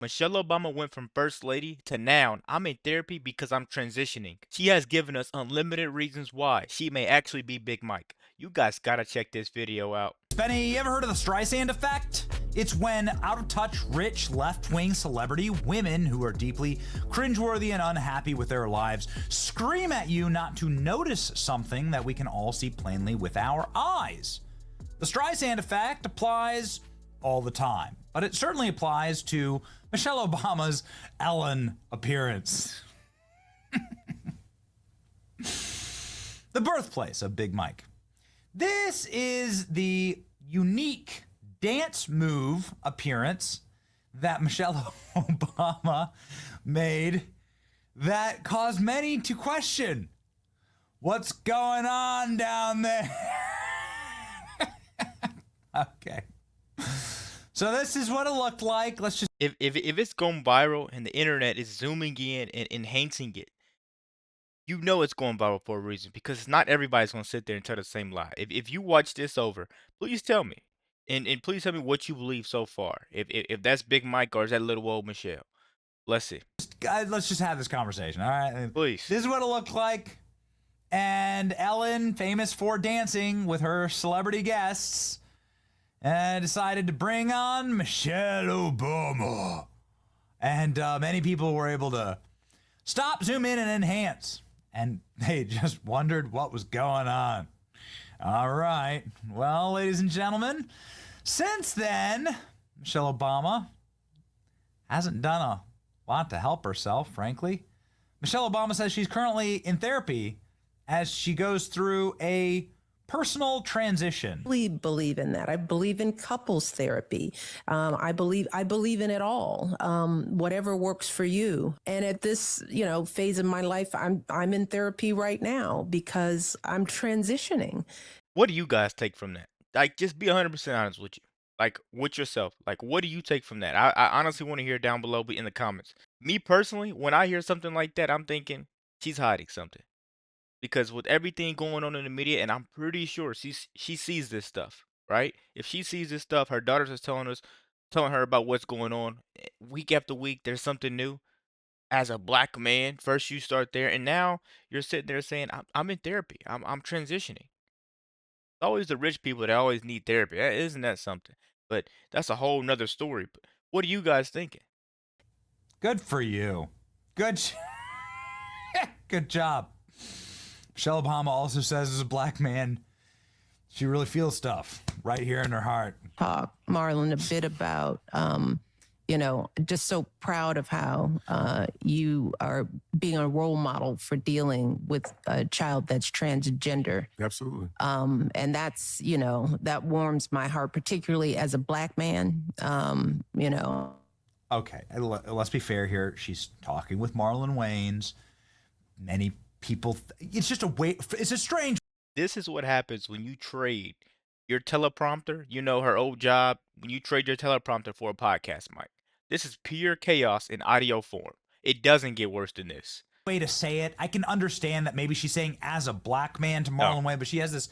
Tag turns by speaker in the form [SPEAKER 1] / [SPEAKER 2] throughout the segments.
[SPEAKER 1] Michelle Obama went from first lady to now, I'm in therapy because I'm transitioning. She has given us unlimited reasons why she may actually be Big Mike. You guys gotta check this video out.
[SPEAKER 2] Benny, you ever heard of the Streisand effect? It's when out-of-touch, rich, left-wing celebrity women who are deeply cringeworthy and unhappy with their lives scream at you not to notice something that we can all see plainly with our eyes. The Streisand effect applies all the time, but it certainly applies to Michelle Obama's Ellen appearance. The birthplace of Big Mike. This is the unique dance move appearance that Michelle Obama made that caused many to question what's going on down there. Okay. So this is what it looked like. Let's just
[SPEAKER 1] If it's going viral and the internet is zooming in and enhancing it, you know it's going viral for a reason because not everybody's gonna sit there and tell the same lie. If you watch this over, please tell me. And please tell me what you believe so far. If that's Big Mike or is that little old Michelle. Let's see.
[SPEAKER 2] let's just have this conversation. All right.
[SPEAKER 1] Please.
[SPEAKER 2] This is what it looked like. And Ellen, famous for dancing with her celebrity guests, decided to bring on Michelle Obama. And many people were able to stop, zoom in, and enhance. And they just wondered what was going on. All right. Well, ladies and gentlemen, since then, Michelle Obama hasn't done a lot to help herself, frankly. Michelle Obama says she's currently in therapy as she goes through a personal transition.
[SPEAKER 3] I really believe in that. I believe in couples therapy. I believe in it all. Whatever works for you. And at this, phase of my life, I'm in therapy right now because I'm transitioning.
[SPEAKER 1] What do you guys take from that? Like, just be 100% honest with you. Like, with yourself. Like, what do you take from that? I honestly want to hear down below in the comments. Me personally, when I hear something like that, I'm thinking she's hiding something. Because with everything going on in the media, and I'm pretty sure she sees this stuff, right? If she sees this stuff, her daughters is telling her about what's going on week after week. There's something new. As a black man, first you start there, and now you're sitting there saying, "I'm in therapy. I'm transitioning." It's always the rich people that always need therapy. Isn't that something? But that's a whole nother story. But what are you guys thinking?
[SPEAKER 2] Good for you. Good job. Michelle Obama also says, as a black man, she really feels stuff right here in her heart.
[SPEAKER 3] Talk, Marlon, a bit about, just so proud of how you are being a role model for dealing with a child that's transgender.
[SPEAKER 4] Absolutely.
[SPEAKER 3] And that's, that warms my heart, particularly as a black man,
[SPEAKER 2] Okay, let's be fair here. She's talking with Marlon Wayans. Many people, it's just it's a strange.
[SPEAKER 1] This is what happens when you trade your teleprompter, her old job, when you trade your teleprompter for a podcast mic. This is pure chaos in audio form. It doesn't get worse than this.
[SPEAKER 2] Way to say it. I can understand that maybe she's saying as a black man to Marlon Wayans, but she has this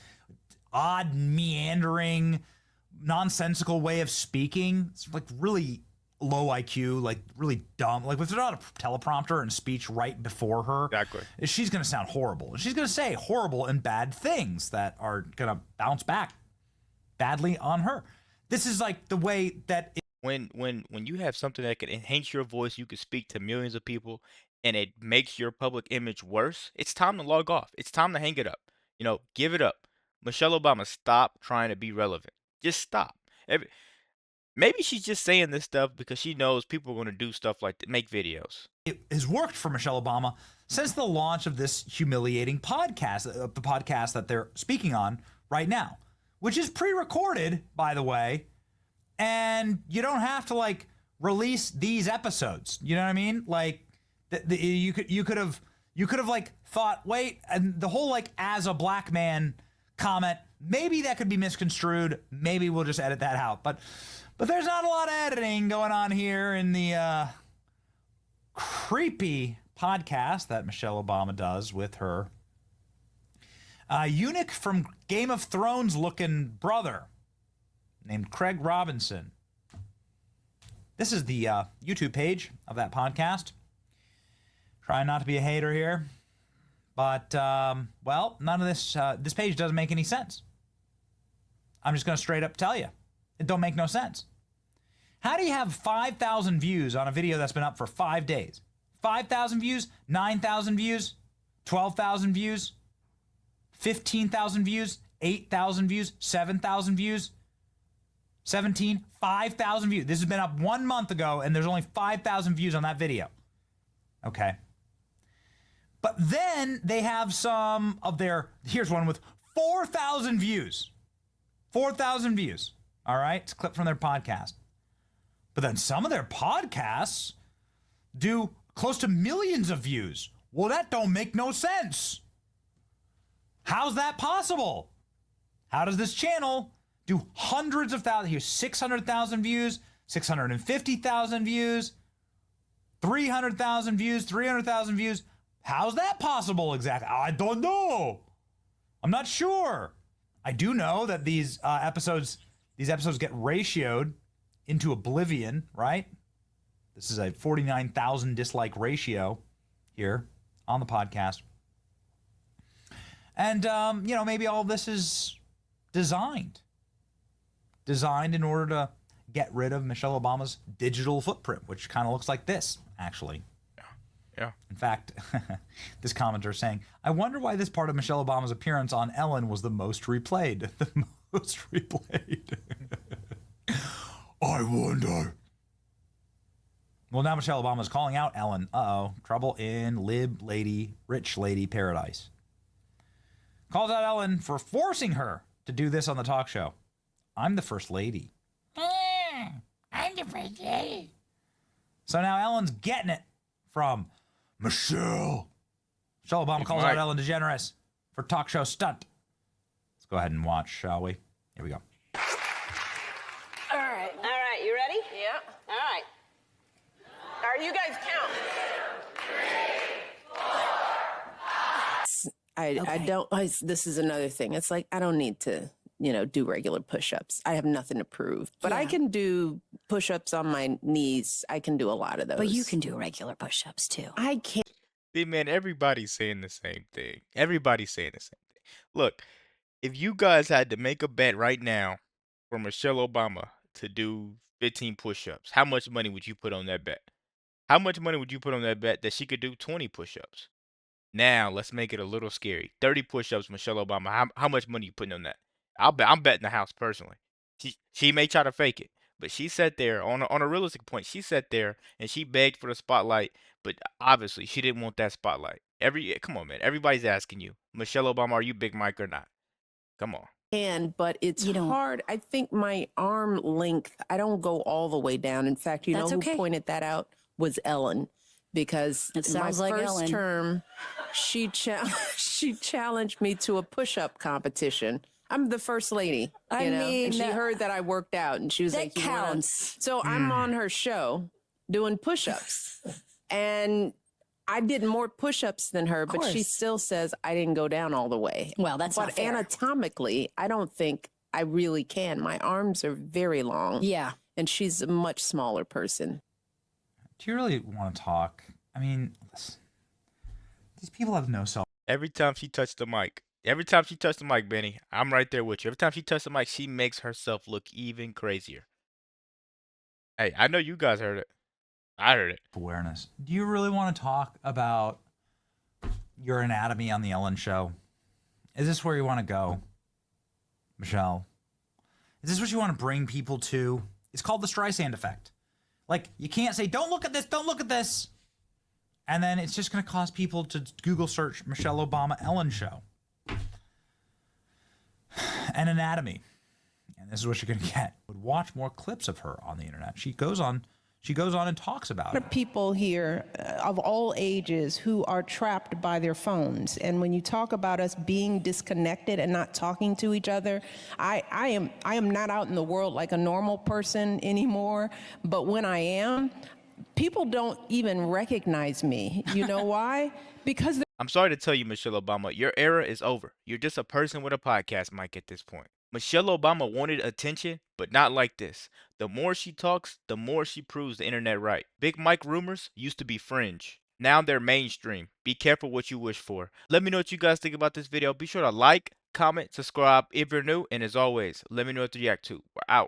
[SPEAKER 2] odd, meandering, nonsensical way of speaking. It's like really low IQ, like really dumb. Like if there's not a teleprompter and speech right before her,
[SPEAKER 1] Exactly.
[SPEAKER 2] She's going to sound horrible. She's going to say horrible and bad things that are going to bounce back badly on her. This is like the way that
[SPEAKER 1] when you have something that can enhance your voice, you can speak to millions of people, and it makes your public image worse. It's time to log off. It's time to hang it up. Give it up. Michelle Obama, stop trying to be relevant. Just stop. Maybe she's just saying this stuff because she knows people are going to do stuff like that, make videos.
[SPEAKER 2] it has worked for Michelle Obama since the launch of this humiliating podcast, the podcast that they're speaking on right now, which is pre-recorded, by the way, and you don't have to release these episodes. You know what I mean? Like you could have thought, wait, and the whole as a black man comment, maybe that could be misconstrued. Maybe we'll just edit that out. But there's not a lot of editing going on here in the creepy podcast that Michelle Obama does with her eunuch from Game of Thrones looking brother named Craig Robinson. This is the YouTube page of that podcast. Trying not to be a hater here. But, well, none of this, this page doesn't make any sense. I'm just going to straight up tell you. It don't make no sense. How do you have 5,000 views on a video that's been up for 5 days? 5,000 views, 9,000 views, 12,000 views, 15,000 views, 8,000 views, 7,000 views, 17, 5,000 views. This has been up 1 month ago, and there's only 5,000 views on that video. Okay. But then they have some of their, here's one with 4,000 views. 4,000 views. All right. It's a clip from their podcast. But then some of their podcasts do close to millions of views. Well, that don't make no sense. How's that possible? How does this channel do hundreds of thousands? Here's 600,000 views, 650,000 views, 300,000 views, 300,000 views. How's that possible exactly? I don't know. I'm not sure. I do know that these episodes get ratioed into oblivion, right? This is a 49,000 dislike ratio here on the podcast. And, you know, maybe all this is designed in order to get rid of Michelle Obama's digital footprint, which kind of looks like this, actually.
[SPEAKER 1] Yeah.
[SPEAKER 2] In fact, this commenter is saying, I wonder why this part of Michelle Obama's appearance on Ellen was the most replayed. The most replayed. I wonder. Well, now Michelle Obama's calling out Ellen. Uh-oh. Trouble in rich lady paradise. Calls out Ellen for forcing her to do this on the talk show. I'm the first lady. I'm the first lady. So now Ellen's getting it from Michelle. Michelle Obama calls out Ellen DeGeneres for talk show stunt. Let's go ahead and watch, shall we? Here we go.
[SPEAKER 4] All right, you ready? Yeah. All right. All right, you guys count.
[SPEAKER 3] This is another thing. It's like, I don't need to, do regular push-ups. I have nothing to prove. But I can do push-ups on my knees. I can do a lot of those.
[SPEAKER 5] But you can do regular push-ups too.
[SPEAKER 3] I can't.
[SPEAKER 1] See, man, everybody's saying the same thing. Everybody's saying the same thing. Look, if you guys had to make a bet right now for Michelle Obama to do 15 push-ups, how much money would you put on that bet? How much money would you put on that bet that she could do 20 push-ups? Now, let's make it a little scary. 30 push-ups, Michelle Obama. How much money you putting on that? I'm betting the house personally. She may try to fake it, but she sat there on a realistic point. She sat there and she begged for the spotlight, but obviously she didn't want that spotlight. Come on, man. Everybody's asking you, Michelle Obama, are you Big Mike or not? Come on.
[SPEAKER 3] But it's hard. I think my arm length, I don't go all the way down. In fact, you know who pointed that out was Ellen. Because
[SPEAKER 5] it sounds
[SPEAKER 3] my
[SPEAKER 5] like
[SPEAKER 3] first
[SPEAKER 5] Ellen.
[SPEAKER 3] term, she challenged me to a push-up competition. I'm the first lady, you know, and she heard that I worked out, and she was like,
[SPEAKER 5] "That counts."
[SPEAKER 3] So I'm on her show doing push-ups, and I did more push-ups than her, but she still says I didn't go down all the way.
[SPEAKER 5] Well, that's not fair.
[SPEAKER 3] Anatomically, I don't think I really can. My arms are very long.
[SPEAKER 5] Yeah,
[SPEAKER 3] and she's a much smaller person.
[SPEAKER 2] Do you really want to talk? I mean, these people have no self.
[SPEAKER 1] Every time she touched the mic, Benny, I'm right there with you. Every time she touched the mic, she makes herself look even crazier. Hey, I know you guys heard it. I heard it.
[SPEAKER 2] Awareness. Do you really want to talk about your anatomy on the Ellen Show? Is this where you want to go, Michelle? Is this what you want to bring people to? It's called the Streisand effect. Like, you can't say, don't look at this, don't look at this. And then it's just going to cause people to Google search Michelle Obama Ellen Show. And anatomy. And this is what you're going to get. Watch more clips of her on the internet. She goes on and talks about it.
[SPEAKER 6] People here of all ages who are trapped by their phones. And when you talk about us being disconnected and not talking to each other, I am not out in the world like a normal person anymore. But when I am, people don't even recognize me. You know why? Because
[SPEAKER 1] I'm sorry to tell you, Michelle Obama, your era is over. You're just a person with a podcast mic at this point. Michelle Obama wanted attention, but not like this. The more she talks, the more she proves the internet right. Big Mike rumors used to be fringe. Now they're mainstream. Be careful what you wish for. Let me know what you guys think about this video. Be sure to like, comment, subscribe if you're new, and as always, let me know what to react to. We're out.